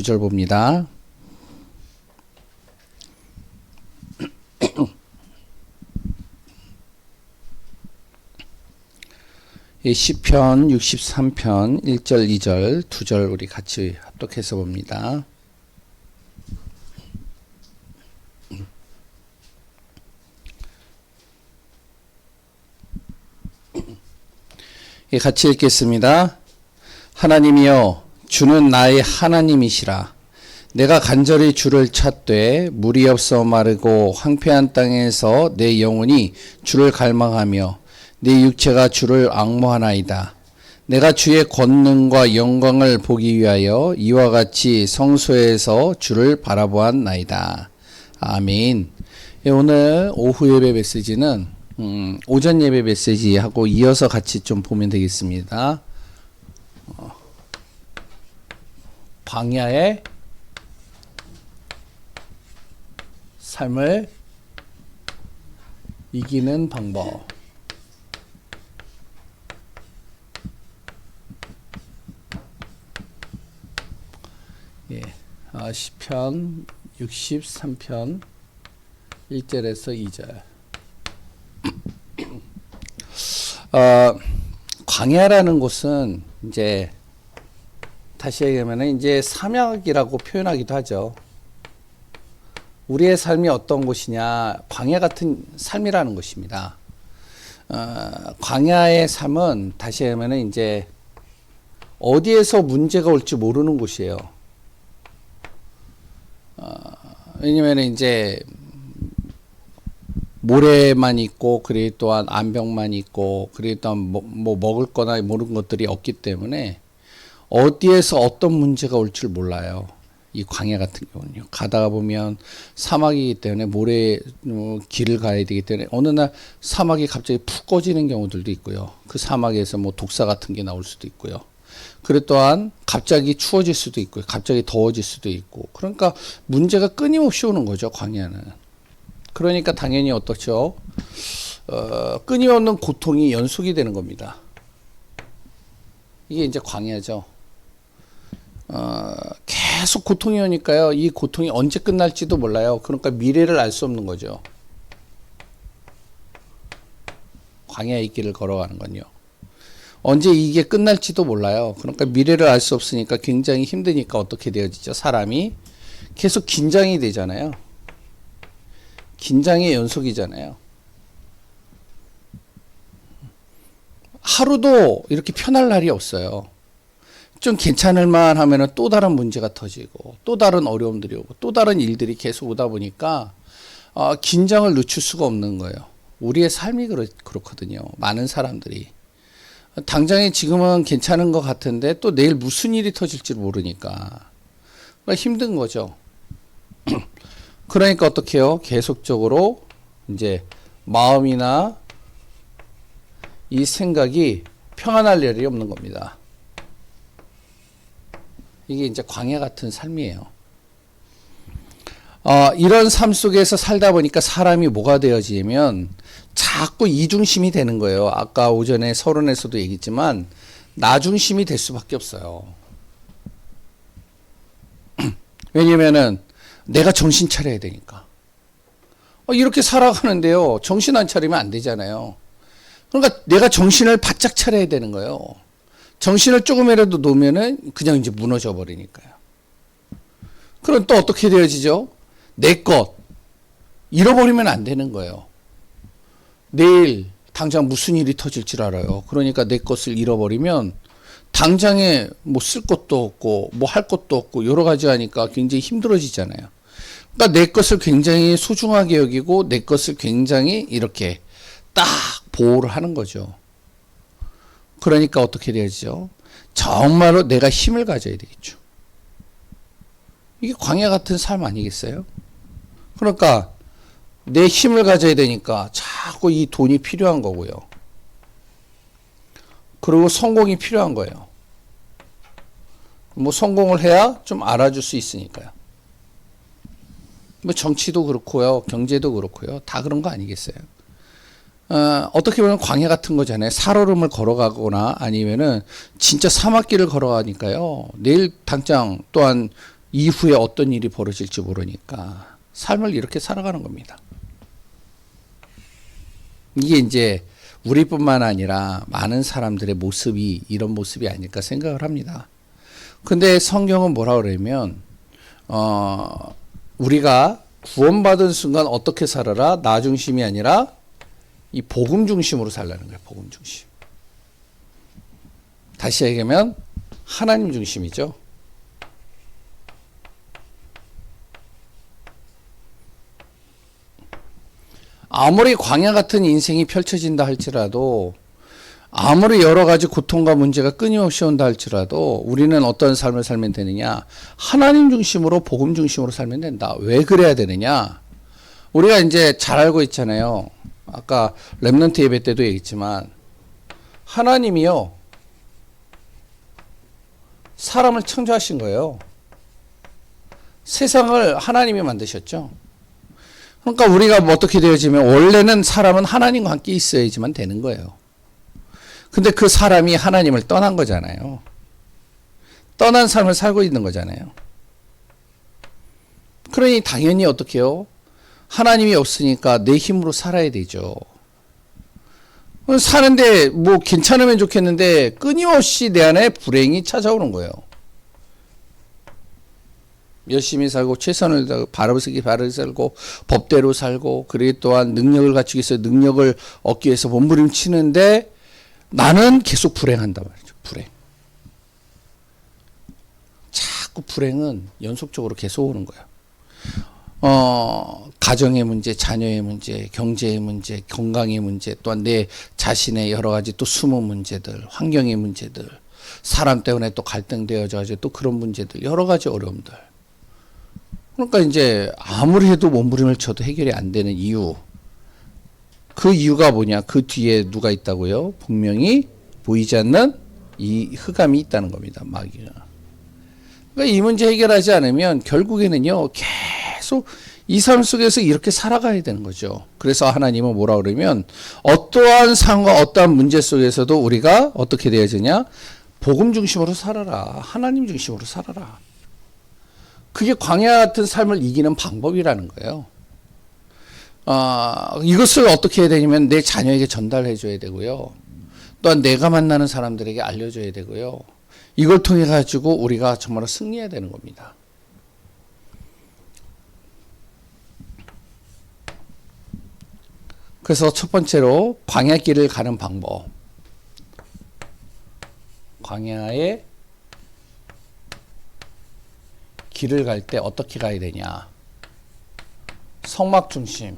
구절 봅니다. 이 시편 63편 1절 2절 두 절 우리 같이 합독해서 봅니다. 같이 읽겠습니다. 하나님이여 주는 나의 하나님이시라. 내가 간절히 주를 찾되 물이 없어 마르고 황폐한 땅에서 내 영혼이 주를 갈망하며 내 육체가 주를 앙모하나이다. 내가 주의 권능과 영광을 보기 위하여 이와 같이 성소에서 주를 바라보았나이다. 아멘. 오늘 오후 예배 메시지는 오전 예배 메시지하고 이어서 같이 좀 보면 되겠습니다. 광야의 삶을 이기는 방법. 시편 63편 1절에서 2절. 광야라는 곳은 이제 다시 얘기하면 이제 사막이라고 표현하기도 하죠. 우리의 삶이 어떤 곳이냐, 광야 같은 삶이라는 것입니다. 광야의 삶은 다시 하면 이제 어디에서 문제가 올지 모르는 곳이에요. 왜냐면 이제 모래만 있고, 그리고 또한 암벽만 있고, 그리고 또한 뭐 먹을 거나 모르는 것들이 없기 때문에 어디에서 어떤 문제가 올 줄 몰라요. 이 광야 같은 경우는요. 가다가 보면 사막이기 때문에 모래 길을 가야 되기 때문에 어느 날 사막이 갑자기 푹 꺼지는 경우들도 있고요. 그 사막에서 뭐 독사 같은 게 나올 수도 있고요. 그리고 또한 갑자기 추워질 수도 있고요. 갑자기 더워질 수도 있고. 그러니까 문제가 끊임없이 오는 거죠, 광야는. 그러니까 당연히 어떻죠? 끊임없는 고통이 연속이 되는 겁니다. 이게 이제 광야죠. 계속 고통이 오니까요. 이 고통이 언제 끝날지도 몰라요. 그러니까 미래를 알 수 없는 거죠. 광야의 길을 걸어가는 건요. 언제 이게 끝날지도 몰라요. 그러니까 미래를 알 수 없으니까 굉장히 힘드니까 어떻게 되어지죠? 사람이 계속 긴장이 되잖아요. 긴장의 연속이잖아요. 하루도 이렇게 편할 날이 없어요. 좀 괜찮을만 하면은 또 다른 문제가 터지고, 또 다른 어려움들이 오고, 또 다른 일들이 계속 오다 보니까 긴장을 늦출 수가 없는 거예요. 우리의 삶이 그렇거든요. 많은 사람들이 당장에 지금은 괜찮은 것 같은데 또 내일 무슨 일이 터질지 모르니까 힘든 거죠. 그러니까 어떻게 해요? 계속적으로 이제 마음이나 이 생각이 평안할 일이 없는 겁니다. 이게 이제 광야 같은 삶이에요. 이런 삶 속에서 살다 보니까 사람이 뭐가 되어지면 자꾸 이중심이 되는 거예요. 아까 오전에 서론에서도 얘기했지만 나중심이 될 수밖에 없어요. 왜냐면은 내가 정신 차려야 되니까. 이렇게 살아가는데요. 정신 안 차리면 안 되잖아요. 그러니까 내가 정신을 바짝 차려야 되는 거예요. 정신을 조금이라도 놓으면은 그냥 이제 무너져 버리니까요. 그럼 또 어떻게 되어지죠? 내 것 잃어버리면 안 되는 거예요. 내일 당장 무슨 일이 터질 줄 알아요. 그러니까 내 것을 잃어버리면 당장에 뭐 쓸 것도 없고 뭐 할 것도 없고 여러 가지 하니까 굉장히 힘들어지잖아요. 그러니까 내 것을 굉장히 소중하게 여기고 내 것을 굉장히 이렇게 딱 보호를 하는 거죠. 그러니까 어떻게 되죠? 정말로 내가 힘을 가져야 되겠죠. 이게 광야 같은 삶 아니겠어요? 그러니까 내 힘을 가져야 되니까 자꾸 이 돈이 필요한 거고요. 그리고 성공이 필요한 거예요. 뭐 성공을 해야 좀 알아줄 수 있으니까요. 뭐 정치도 그렇고요. 경제도 그렇고요. 다 그런 거 아니겠어요? 어떻게 보면 광야 같은 거잖아요. 살얼음을 걸어가거나 아니면은 진짜 사막길을 걸어가니까요. 내일 당장 또한 이후에 어떤 일이 벌어질지 모르니까 삶을 이렇게 살아가는 겁니다. 이게 이제 우리뿐만 아니라 많은 사람들의 모습이 이런 모습이 아닐까 생각을 합니다. 근데 성경은 뭐라 그러냐면 우리가 구원받은 순간 어떻게 살아라? 나 중심이 아니라 이 복음 중심으로 살라는 거예요. 복음 중심. 다시 얘기하면 하나님 중심이죠. 아무리 광야 같은 인생이 펼쳐진다 할지라도, 아무리 여러 가지 고통과 문제가 끊임없이 온다 할지라도 우리는 어떤 삶을 살면 되느냐? 하나님 중심으로 복음 중심으로 살면 된다. 왜 그래야 되느냐? 우리가 이제 잘 알고 있잖아요. 아까 렘넌트 예배 때도 얘기했지만 하나님이요, 사람을 창조하신 거예요. 세상을 하나님이 만드셨죠. 그러니까 우리가 뭐 어떻게 되어지면 원래는 사람은 하나님과 함께 있어야지만 되는 거예요. 근데 그 사람이 하나님을 떠난 거잖아요. 떠난 삶을 살고 있는 거잖아요. 그러니 당연히 어떻게 해요? 하나님이 없으니까 내 힘으로 살아야 되죠. 사는데 뭐 괜찮으면 좋겠는데 끊임없이 내 안에 불행이 찾아오는 거예요. 열심히 살고 최선을 다하고 바르게 살고 법대로 살고 그리고 또한 능력을 갖추기 위해서 능력을 얻기 위해서 몸부림치는데 나는 계속 불행한단 말이죠. 불행. 자꾸 불행은 연속적으로 계속 오는 거예요. 가정의 문제, 자녀의 문제, 경제의 문제, 건강의 문제, 또한 내 자신의 여러 가지 또 숨은 문제들, 환경의 문제들, 사람 때문에 또 갈등되어져 또 그런 문제들, 여러 가지 어려움들. 그러니까 이제 아무리 해도 몸부림을 쳐도 해결이 안 되는 이유. 그 이유가 뭐냐? 그 뒤에 누가 있다고요? 분명히 보이지 않는 이 흑암이 있다는 겁니다. 마귀가. 그러니까 이 문제 해결하지 않으면 결국에는요, 계속 이 삶 속에서 이렇게 살아가야 되는 거죠. 그래서 하나님은 뭐라 그러면 어떠한 상황과 어떠한 문제 속에서도 우리가 어떻게 되어지냐? 복음 중심으로 살아라. 하나님 중심으로 살아라. 그게 광야 같은 삶을 이기는 방법이라는 거예요. 이것을 어떻게 해야 되냐면 내 자녀에게 전달해 줘야 되고요. 또한 내가 만나는 사람들에게 알려줘야 되고요. 이걸 통해 가지고 우리가 정말 승리해야 되는 겁니다. 그래서 첫 번째로 광야길을 가는 방법. 광야의 길을 갈 때 어떻게 가야 되냐? 성막 중심.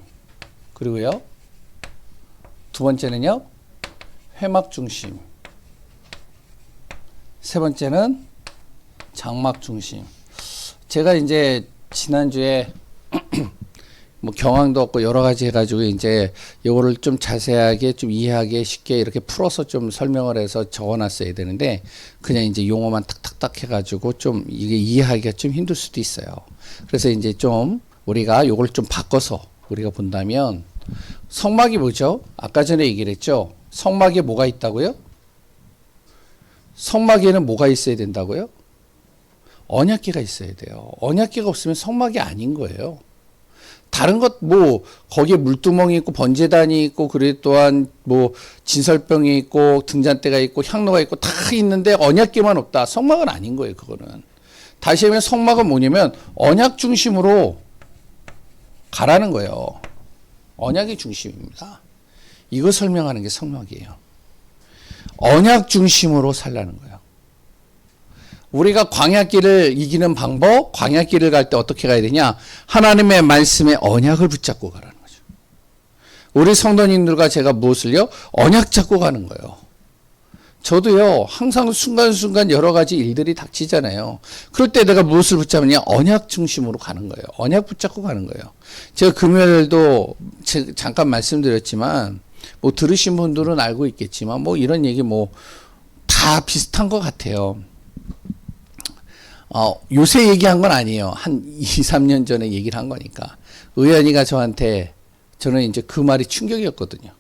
그리고요, 두 번째는요, 회막 중심. 세 번째는 장막 중심. 제가 이제 지난주에 뭐 경황도 없고 여러 가지 해가지고 이제 요거를 좀 자세하게 좀 이해하기 쉽게 이렇게 풀어서 좀 설명을 해서 적어놨어야 되는데 그냥 이제 용어만 탁탁탁 해가지고 좀 이게 이해하기가 좀 힘들 수도 있어요. 그래서 이제 좀 우리가 요걸 좀 바꿔서 우리가 본다면 성막이 뭐죠? 아까 전에 얘기를 했죠. 성막에 뭐가 있다고요? 성막에는 뭐가 있어야 된다고요? 언약궤가 있어야 돼요. 언약궤가 없으면 성막이 아닌 거예요. 다른 것, 뭐, 거기에 물두멍이 있고, 번제단이 있고, 그리고 또한, 뭐, 진설병이 있고, 등잔대가 있고, 향로가 있고, 다 있는데, 언약궤만 없다. 성막은 아닌 거예요, 그거는. 다시 하면 성막은 뭐냐면, 언약 중심으로 가라는 거예요. 언약이 중심입니다. 이거 설명하는 게 성막이에요. 언약 중심으로 살라는 거예요. 우리가 광야길을 이기는 방법, 광야길을 갈 때 어떻게 가야 되냐? 하나님의 말씀에 언약을 붙잡고 가라는 거죠. 우리 성도님들과 제가 무엇을요? 언약 잡고 가는 거예요. 저도요, 항상 순간순간 여러 가지 일들이 닥치잖아요. 그럴 때 내가 무엇을 붙잡느냐? 언약 중심으로 가는 거예요. 언약 붙잡고 가는 거예요. 제가 금요일도 잠깐 말씀드렸지만, 뭐 들으신 분들은 알고 있겠지만, 뭐 이런 얘기 뭐 다 비슷한 것 같아요. 요새 얘기한 건 아니에요. 한 2, 3년 전에 얘기를 한 거니까. 의연이가 저한테, 저는 이제 그 말이 충격이었거든요.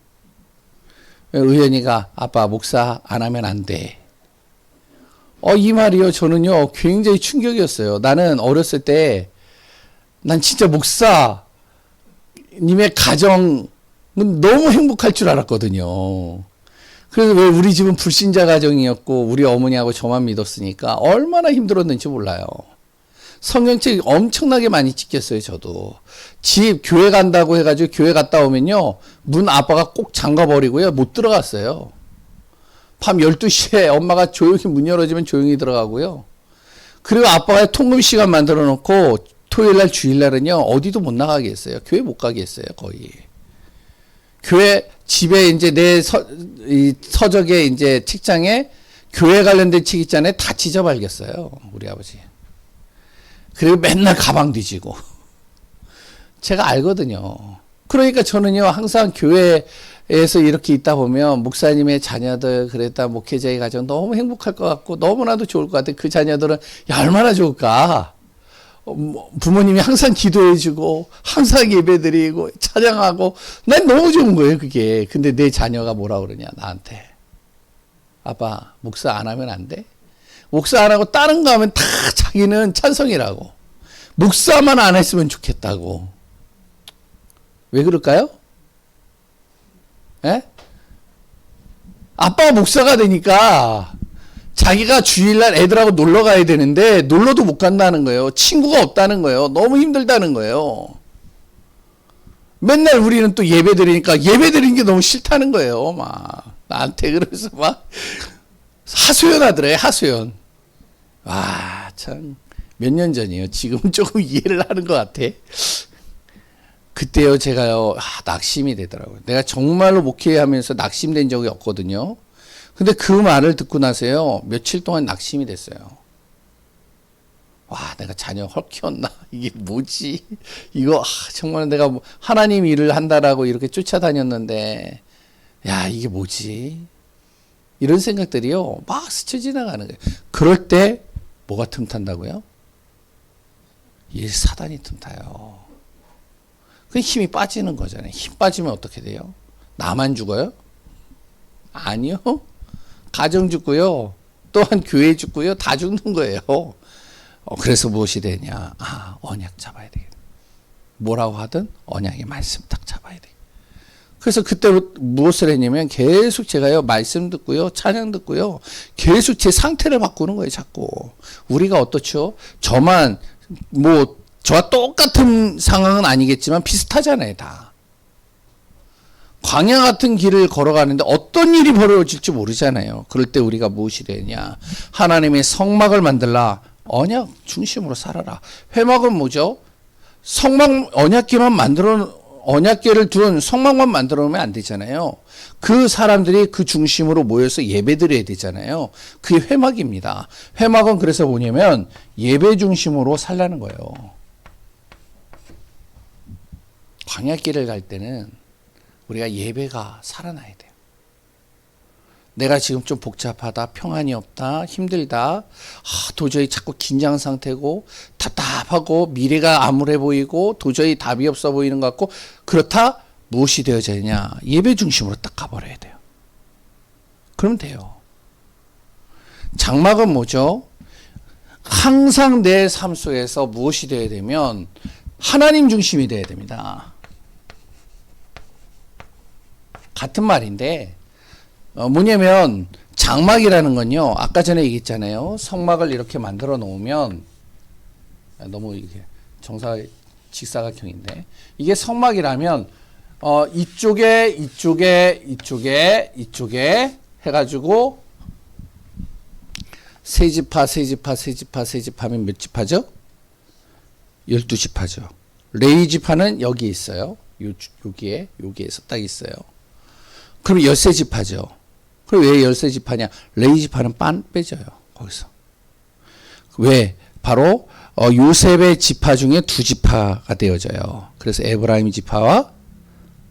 의연이가, 아빠, 목사 안 하면 안 돼. 이 말이요. 저는요, 굉장히 충격이었어요. 나는 어렸을 때, 난 진짜 목사님의 가정은 너무 행복할 줄 알았거든요. 그래서 왜 우리 집은 불신자 가정이었고, 우리 어머니하고 저만 믿었으니까 얼마나 힘들었는지 몰라요. 성경책 엄청나게 많이 찍혔어요, 저도. 교회 간다고 해가지고 교회 갔다 오면요, 문 아빠가 꼭 잠가버리고요, 못 들어갔어요. 밤 12시에 엄마가 조용히 문 열어주면 조용히 들어가고요. 그리고 아빠가 통금 시간 만들어 놓고 토요일날 주일날은요 어디도 못 나가게 했어요. 교회 못 가게 했어요. 거의. 교회 집에 이제 이 서적에 이제 책장에 교회 관련된 책 있잖아요. 다 찢어발겼어요. 우리 아버지. 그리고 맨날 가방 뒤지고. 제가 알거든요. 그러니까 저는요 항상 교회에서 이렇게 있다 보면 목사님의 자녀들 그랬다 목회자의 가정 너무 행복할 것 같고 너무나도 좋을 것 같아. 그 자녀들은 야 얼마나 좋을까. 부모님이 항상 기도해주고 항상 예배드리고 찬양하고 난 너무 좋은 거예요 그게. 근데 내 자녀가 뭐라 그러냐 나한테. 아빠 목사 안 하면 안 돼? 목사 안 하고 다른 거 하면 다 자기는 찬성이라고. 목사만 안 했으면 좋겠다고. 왜 그럴까요? 예? 아빠가 목사가 되니까 자기가 주일날 애들하고 놀러 가야 되는데 놀러도 못 간다는 거예요. 친구가 없다는 거예요. 너무 힘들다는 거예요. 맨날 우리는 또 예배 드리니까 예배 드리는 게 너무 싫다는 거예요. 막 나한테 그래서 막 하소연 하더래. 하소연. 와, 참 몇 년 전이에요. 지금 조금 이해를 하는 것 같아. 그때요 제가요 낙심이 되더라고요. 내가 정말로 목회하면서 낙심된 적이 없거든요. 근데 그 말을 듣고 나서요 며칠 동안 낙심이 됐어요. 와 내가 자녀 헐키웠나 이게 뭐지 이거 정말 내가 하나님 일을 한다라고 이렇게 쫓아다녔는데 야 이게 뭐지 이런 생각들이요 막 스쳐 지나가는 거예요. 그럴 때 뭐가 틈탄다고요? 이 사단이 틈타요. 그 힘이 빠지는 거잖아요. 힘 빠지면 어떻게 돼요? 나만 죽어요? 아니요. 가정 죽고요. 또한 교회 죽고요. 다 죽는 거예요. 그래서 무엇이 되냐? 언약 잡아야 되겠다. 뭐라고 하든 언약의 말씀 딱 잡아야 돼. 그래서 그때 무엇을 했냐면 계속 제가요 말씀 듣고요 찬양 듣고요 계속 제 상태를 바꾸는 거예요. 자꾸 우리가 어떻죠? 저만 저와 똑같은 상황은 아니겠지만 비슷하잖아요, 다. 광야 같은 길을 걸어가는데 어떤 일이 벌어질지 모르잖아요. 그럴 때 우리가 무엇이 되냐? 하나님의 성막을 만들라. 언약 중심으로 살아라. 회막은 뭐죠? 언약궤를 둔 성막만 만들어 놓으면 안 되잖아요. 그 사람들이 그 중심으로 모여서 예배드려야 되잖아요. 그게 회막입니다. 회막은 그래서 뭐냐면 예배 중심으로 살라는 거예요. 광야길을 갈 때는 우리가 예배가 살아나야 돼요. 내가 지금 좀 복잡하다, 평안이 없다, 힘들다, 도저히 자꾸 긴장 상태고 답답하고 미래가 암울해 보이고 도저히 답이 없어 보이는 것 같고 그렇다 무엇이 되어져야 되냐? 예배 중심으로 딱 가버려야 돼요. 그러면 돼요. 장막은 뭐죠? 항상 내 삶 속에서 무엇이 되어야 되면 하나님 중심이 되어야 됩니다. 같은 말인데 뭐냐면 장막이라는 건요 아까 전에 얘기했잖아요. 성막을 이렇게 만들어 놓으면 너무 이게 직사각형인데 이게 성막이라면 이쪽에 해가지고 세 집하면 몇 집하죠? 12집하죠. 레위 지파는 여기 있어요. 여기에서 딱 있어요. 그럼 13집하죠. 그럼 왜 13집하냐? 레위 지파는 빼져요. 거기서. 왜? 바로 요셉의 지파 중에 2지파가 되어져요. 그래서 에브라임 지파와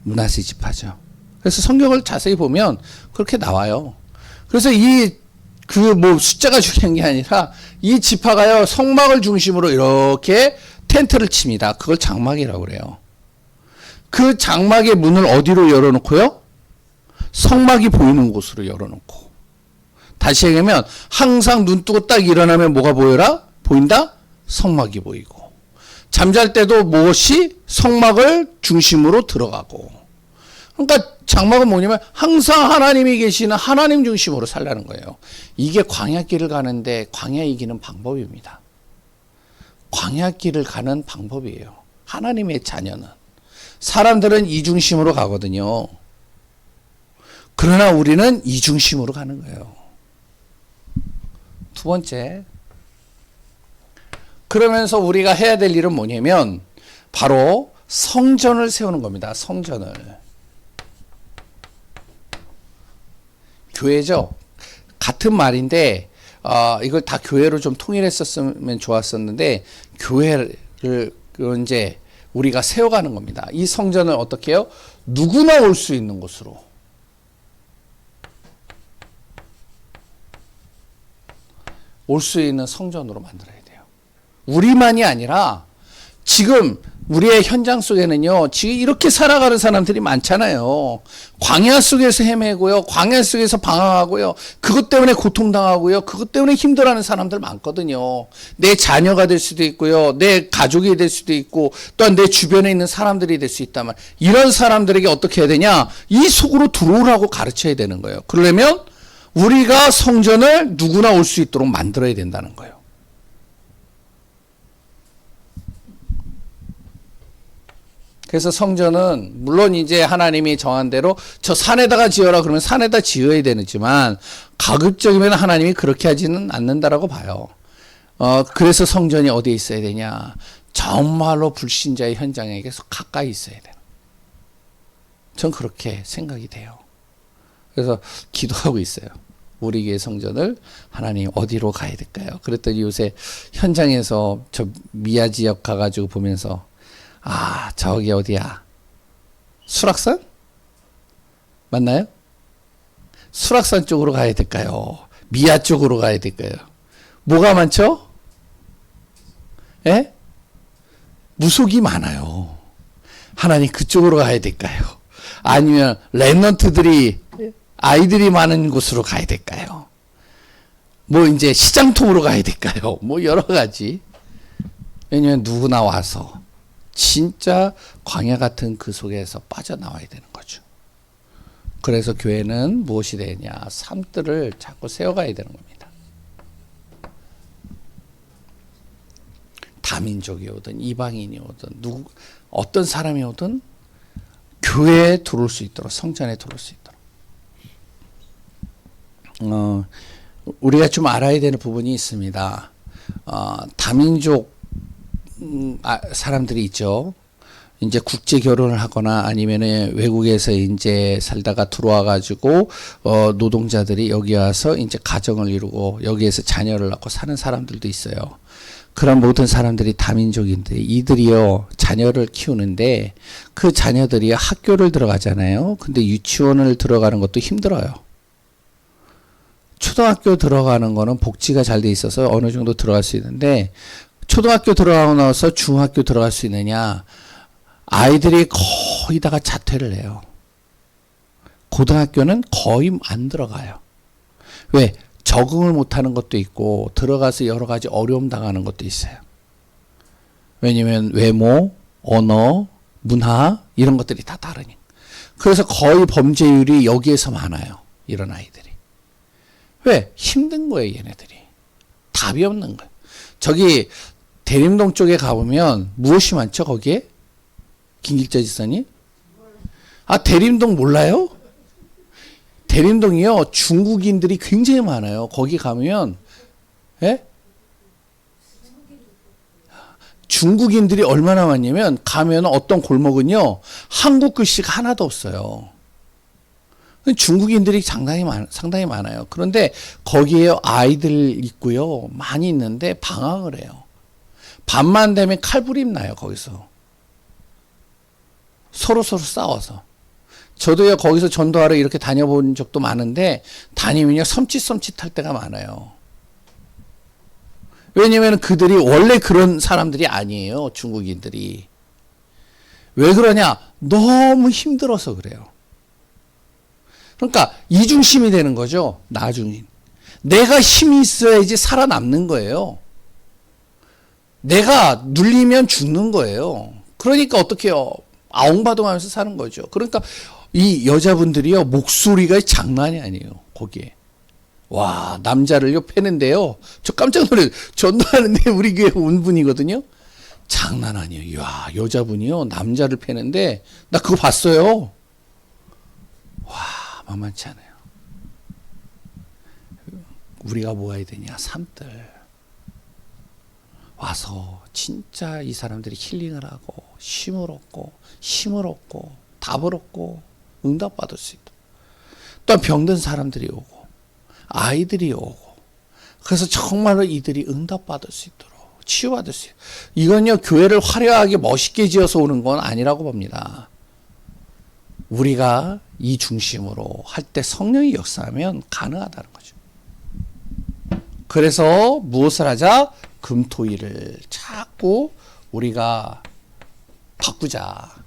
므낫세 지파죠. 그래서 성경을 자세히 보면 그렇게 나와요. 그래서 숫자가 중요한 게 아니라 이 지파가요 성막을 중심으로 이렇게 텐트를 칩니다. 그걸 장막이라고 그래요. 그 장막의 문을 어디로 열어놓고요? 성막이 보이는 곳으로 열어놓고 다시 얘기하면 항상 눈 뜨고 딱 일어나면 뭐가 보인다? 성막이 보이고. 잠잘 때도 무엇이 성막을 중심으로 들어가고. 그러니까 장막은 뭐냐면 항상 하나님이 계시는 하나님 중심으로 살라는 거예요. 이게 광야길을 가는데 광야 이기는 방법입니다. 광야길을 가는 방법이에요. 하나님의 자녀는. 사람들은 이중심으로 가거든요. 그러나 우리는 이중심으로 가는 거예요. 두 번째. 그러면서 우리가 해야 될 일은 뭐냐면 바로 성전을 세우는 겁니다. 성전을. 교회죠. 같은 말인데 이걸 다 교회로 좀 통일했었으면 좋았었는데 교회를 이제 우리가 세워가는 겁니다. 이 성전을 어떻게 해요? 누구나 올 수 있는 곳으로. 올 수 있는 성전으로 만들어야 돼요. 우리만이 아니라 지금 우리의 현장 속에는요, 지금 이렇게 살아가는 사람들이 많잖아요. 광야 속에서 헤매고요, 광야 속에서 방황하고요, 그것 때문에 고통당하고요, 그것 때문에 힘들어하는 사람들 많거든요. 내 자녀가 될 수도 있고요, 내 가족이 될 수도 있고, 또한 내 주변에 있는 사람들이 될 수 있다면, 이런 사람들에게 어떻게 해야 되냐? 이 속으로 들어오라고 가르쳐야 되는 거예요. 그러려면 우리가 성전을 누구나 올 수 있도록 만들어야 된다는 거예요. 그래서 성전은 물론 이제 하나님이 정한 대로 저 산에다가 지어라 그러면 산에다 지어야 되지만 가급적이면 하나님이 그렇게 하지는 않는다라고 봐요. 그래서 성전이 어디에 있어야 되냐? 정말로 불신자의 현장에 계속 가까이 있어야 돼요. 전 그렇게 생각이 돼요. 그래서 기도하고 있어요. 우리 교회 성전을 하나님 어디로 가야 될까요? 그랬더니 요새 현장에서 저 미아 지역 가가지고 보면서 저기 어디야? 수락산? 맞나요? 수락산 쪽으로 가야 될까요? 미아 쪽으로 가야 될까요? 뭐가 많죠? 예? 무속이 많아요. 하나님 그쪽으로 가야 될까요? 아니면 랩런트들이 아이들이 많은 곳으로 가야 될까요? 뭐 이제 시장통으로 가야 될까요? 뭐 여러 가지. 왜냐면 누구나 와서 진짜 광야 같은 그 속에서 빠져나와야 되는 거죠. 그래서 교회는 무엇이 되냐? 삶들을 자꾸 세워가야 되는 겁니다. 다민족이 오든 이방인이 오든 어떤 사람이 오든 교회에 들어올 수 있도록, 성전에 들어올 수 있도록. 우리가 좀 알아야 되는 부분이 있습니다. 다민족 사람들이 있죠. 이제 국제 결혼을 하거나 아니면은 외국에서 이제 살다가 들어와 가지고 노동자들이 여기 와서 이제 가정을 이루고 여기에서 자녀를 낳고 사는 사람들도 있어요. 그런 모든 사람들이 다민족인데 이들이요 자녀를 키우는데 그 자녀들이 학교를 들어가잖아요. 근데 유치원을 들어가는 것도 힘들어요. 초등학교 들어가는 거는 복지가 잘 돼 있어서 어느 정도 들어갈 수 있는데 초등학교 들어가고 나서 중학교 들어갈 수 있느냐? 아이들이 거의 다가 자퇴를 해요. 고등학교는 거의 안 들어가요. 왜? 적응을 못하는 것도 있고 들어가서 여러 가지 어려움 당하는 것도 있어요. 왜냐면 외모, 언어, 문화 이런 것들이 다 다르니까. 그래서 거의 범죄율이 여기에서 많아요. 이런 아이들이. 왜? 힘든 거예요, 얘네들이. 답이 없는 거예요. 저기 대림동 쪽에 가보면 무엇이 많죠, 거기에? 김길자 지사님? 대림동 몰라요? 대림동이요, 중국인들이 굉장히 많아요. 거기 가면, 예? 중국인들이 얼마나 많냐면, 가면 어떤 골목은요, 한국 글씨가 하나도 없어요. 중국인들이 상당히 많아요. 그런데 거기에 아이들 있고요. 많이 있는데 방황을 해요. 밤만 되면 칼부림 나요. 거기서. 서로 싸워서. 저도요 거기서 전도하러 이렇게 다녀본 적도 많은데 다니면요 섬찟할 때가 많아요. 왜냐면 그들이 원래 그런 사람들이 아니에요. 중국인들이. 왜 그러냐? 너무 힘들어서 그래요. 그러니까 이중심이 되는 거죠. 나중에. 내가 힘이 있어야지 살아남는 거예요. 내가 눌리면 죽는 거예요. 그러니까 어떻게 해요? 아웅바둥하면서 사는 거죠. 그러니까 이 여자분들이요, 목소리가 장난이 아니에요. 거기에. 와, 남자를요 패는데요. 저 깜짝 놀라요. 전도하는데 우리 교회 온 분이거든요. 장난 아니에요. 야, 여자분이요 남자를 패는데 나 그거 봤어요. 와, 만만치 않아요. 우리가 모아야 되냐? 산들 와서 진짜 이 사람들이 힐링을 하고 힘을 얻고 답을 얻고 응답받을 수 있다. 또 병든 사람들이 오고 아이들이 오고, 그래서 정말로 이들이 응답받을 수 있도록 치유받을 수 있도록. 이건요 교회를 화려하게 멋있게 지어서 오는 건 아니라고 봅니다. 우리가 이 중심으로 할 때 성령이 역사하면 가능하다는 거죠. 그래서 무엇을 하자? 금토일을 자꾸 우리가 바꾸자.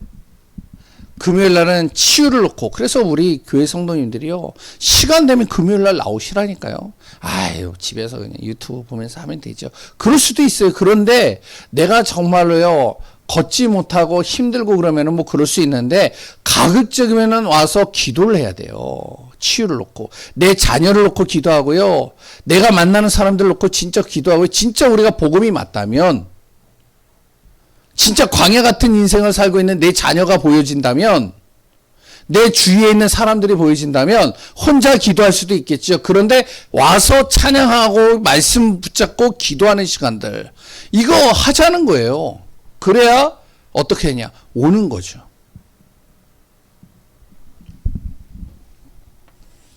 금요일 날은 치유를 놓고, 그래서 우리 교회 성도님들이요 시간 되면 금요일 날 나오시라니까요. 아유, 집에서 그냥 유튜브 보면서 하면 되죠. 그럴 수도 있어요. 그런데 내가 정말로요 걷지 못하고 힘들고 그러면은 뭐 그럴 수 있는데, 가급적이면은 와서 기도를 해야 돼요. 치유를 놓고 내 자녀를 놓고 기도하고요, 내가 만나는 사람들 놓고 진짜 기도하고, 진짜 우리가 복음이 맞다면, 진짜 광야 같은 인생을 살고 있는 내 자녀가 보여진다면, 내 주위에 있는 사람들이 보여진다면 혼자 기도할 수도 있겠죠. 그런데 와서 찬양하고 말씀 붙잡고 기도하는 시간들, 이거 하자는 거예요. 그래야 어떻게 하냐? 오는 거죠.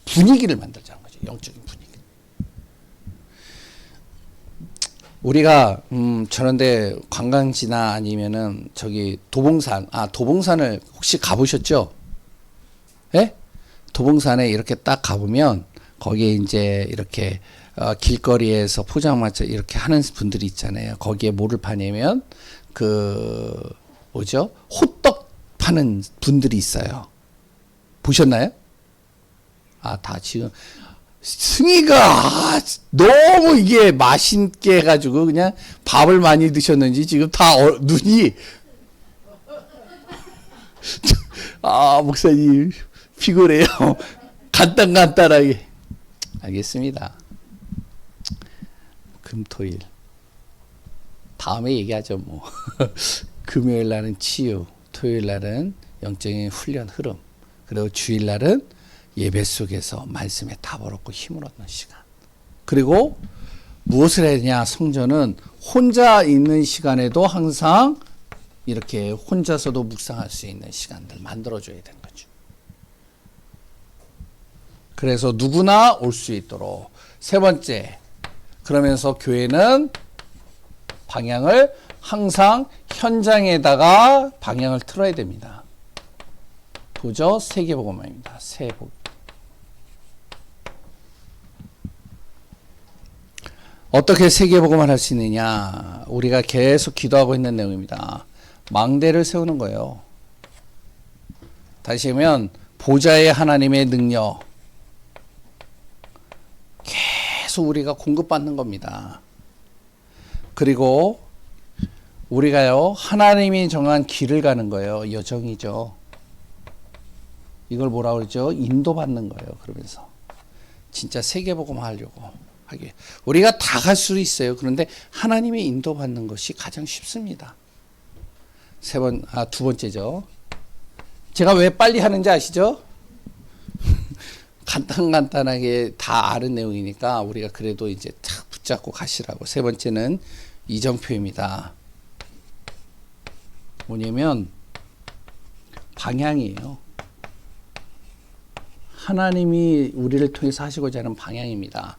분위기를 만들자는 거죠. 영적인 분위기. 우리가 저런데 관광지나 아니면은 저기 도봉산을 혹시 가보셨죠? 예? 도봉산에 이렇게 딱 가보면 거기에 이제 이렇게 길거리에서 포장마차 이렇게 하는 분들이 있잖아요. 거기에 뭐를 파냐면 그 뭐죠? 호떡 파는 분들이 있어요. 보셨나요? 다 지금 승희가 너무 이게 맛있게 해가지고 그냥 밥을 많이 드셨는지 지금 다 눈이 목사님 피곤해요. 간단하게. 알겠습니다. 금토일 다음에 얘기하죠 뭐. 금요일 날은 치유, 토요일 날은 영적인 훈련 흐름, 그리고 주일 날은 예배 속에서 말씀에 답을 얻고 힘을 얻는 시간. 그리고 무엇을 해야 되냐? 성전은 혼자 있는 시간에도 항상 이렇게 혼자서도 묵상할 수 있는 시간들 만들어줘야 되는 거죠. 그래서 누구나 올 수 있도록. 세 번째, 그러면서 교회는 방향을 항상 현장에다가 방향을 틀어야 됩니다. 보죠? 세계복음화입니다. 세복. 어떻게 세계복음을 할 수 있느냐? 우리가 계속 기도하고 있는 내용입니다. 망대를 세우는 거예요. 다시 하면 보좌의 하나님의 능력 계속 우리가 공급받는 겁니다. 그리고 우리가요 하나님이 정한 길을 가는 거예요. 여정이죠. 이걸 뭐라 그러죠? 인도받는 거예요. 그러면서 진짜 세계복음 하려고 하게. 우리가 다 갈 수 있어요. 그런데 하나님의 인도받는 것이 가장 쉽습니다. 두 번째죠. 제가 왜 빨리 하는지 아시죠? 간단하게 다 아는 내용이니까 우리가 그래도 이제 탁 붙잡고 가시라고. 세 번째는 이정표입니다. 뭐냐면 방향이에요. 하나님이 우리를 통해서 하시고자 하는 방향입니다.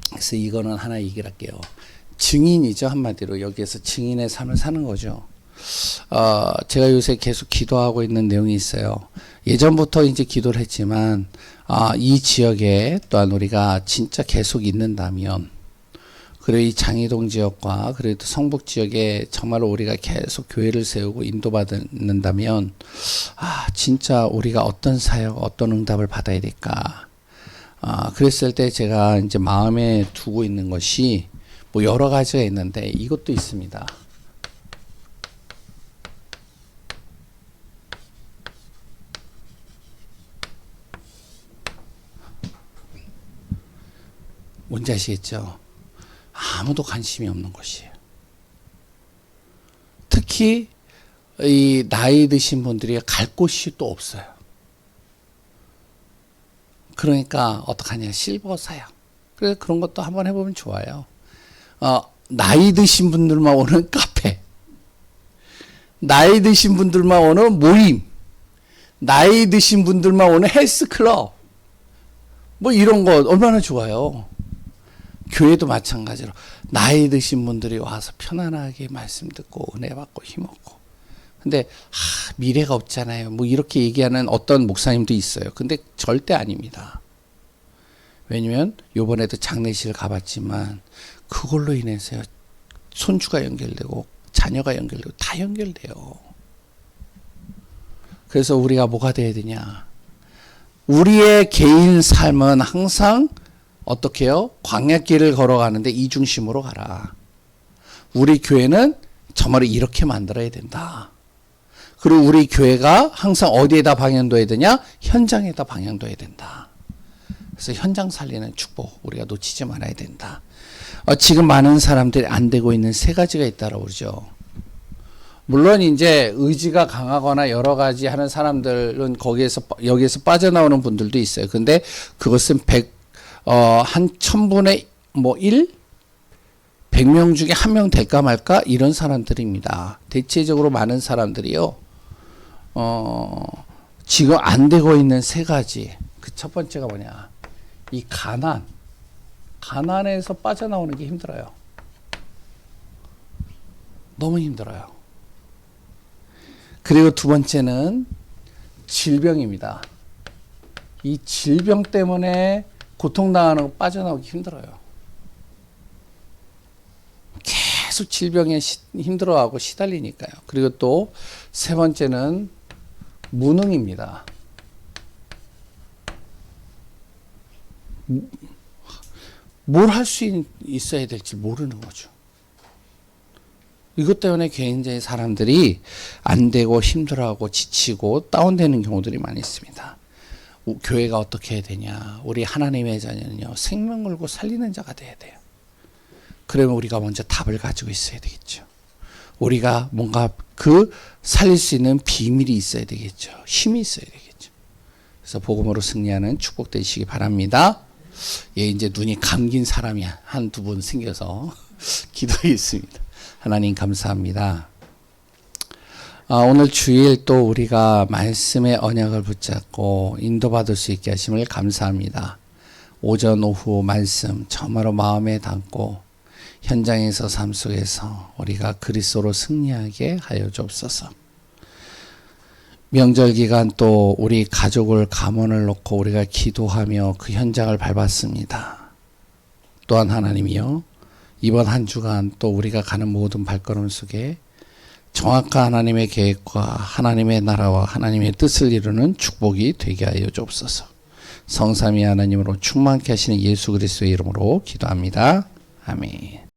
그래서 이거는 하나 얘기를 할게요. 증인이죠. 한마디로 여기에서 증인의 삶을 사는 거죠. 제가 요새 계속 기도하고 있는 내용이 있어요. 예전부터 이제 기도를 했지만 이 지역에 또한 우리가 진짜 계속 있는다면, 그리고 이 장이동 지역과 그래도 성북 지역에 정말로 우리가 계속 교회를 세우고 인도받는다면 진짜 우리가 어떤 사역, 어떤 응답을 받아야 될까? 그랬을 때 제가 이제 마음에 두고 있는 것이 뭐 여러 가지가 있는데 이것도 있습니다. 뭔지 아시겠죠? 아무도 관심이 없는 것이에요. 특히 이 나이 드신 분들이 갈 곳이 또 없어요. 그러니까 어떡하냐, 실버 사양. 그래서 그런 것도 한번 해보면 좋아요. 나이 드신 분들만 오는 카페, 나이 드신 분들만 오는 모임, 나이 드신 분들만 오는 헬스클럽, 뭐 이런 거 얼마나 좋아요. 교회도 마찬가지로 나이 드신 분들이 와서 편안하게 말씀 듣고 은혜 받고 힘없고. 근데 미래가 없잖아요. 뭐 이렇게 얘기하는 어떤 목사님도 있어요. 근데 절대 아닙니다. 왜냐면 요번에도 장례식을 가봤지만 그걸로 인해서 손주가 연결되고 자녀가 연결되고 다 연결돼요. 그래서 우리가 뭐가 돼야 되냐? 우리의 개인 삶은 항상 어떻게 해요? 광야길을 걸어가는데 이 중심으로 가라. 우리 교회는 정말 이렇게 만들어야 된다. 그리고 우리 교회가 항상 어디에다 방향둬야 되냐? 현장에다 방향둬야 된다. 그래서 현장 살리는 축복 우리가 놓치지 말아야 된다. 지금 많은 사람들이 안 되고 있는 세 가지가 있다고 그러죠. 물론 이제 의지가 강하거나 여러 가지 하는 사람들은 여기에서 빠져나오는 분들도 있어요. 근데 그것은 한 1000분의 1? 100명 중에 한 명 될까 말까? 이런 사람들입니다. 대체적으로 많은 사람들이요. 지금 안 되고 있는 세 가지. 그 첫 번째가 뭐냐? 이 가난에서 빠져나오는 게 힘들어요. 너무 힘들어요. 그리고 두 번째는 질병입니다. 이 질병 때문에 고통당하는 거 빠져나오기 힘들어요. 계속 질병에 힘들어하고 시달리니까요. 그리고 또 세 번째는 무능입니다. 뭘 할 수 있어야 될지 모르는 거죠. 이것 때문에 굉장히 사람들이 안 되고 힘들어하고 지치고 다운되는 경우들이 많이 있습니다. 교회가 어떻게 해야 되냐? 우리 하나님의 자녀는요, 생명 걸고 살리는 자가 돼야 돼요. 그러면 우리가 먼저 답을 가지고 있어야 되겠죠. 우리가 뭔가 살릴 수 있는 비밀이 있어야 되겠죠. 힘이 있어야 되겠죠. 그래서 복음으로 승리하는 축복 되시기 바랍니다. 예, 이제 눈이 감긴 사람이 한두 분 생겨서 기도에 있습니다. 하나님 감사합니다. 오늘 주일 또 우리가 말씀의 언약을 붙잡고 인도받을 수 있게 하심을 감사합니다. 오전 오후 말씀 정말로 마음에 담고 현장에서 삶 속에서 우리가 그리스도로 승리하게 하여 주옵소서. 명절 기간 또 우리 가족을 감원을 놓고 우리가 기도하며 그 현장을 밟았습니다. 또한 하나님이요, 이번 한 주간 또 우리가 가는 모든 발걸음 속에 정확한 하나님의 계획과 하나님의 나라와 하나님의 뜻을 이루는 축복이 되게 하여 주옵소서. 성삼위 하나님으로 충만케 하시는 예수 그리스도의 이름으로 기도합니다. 아멘.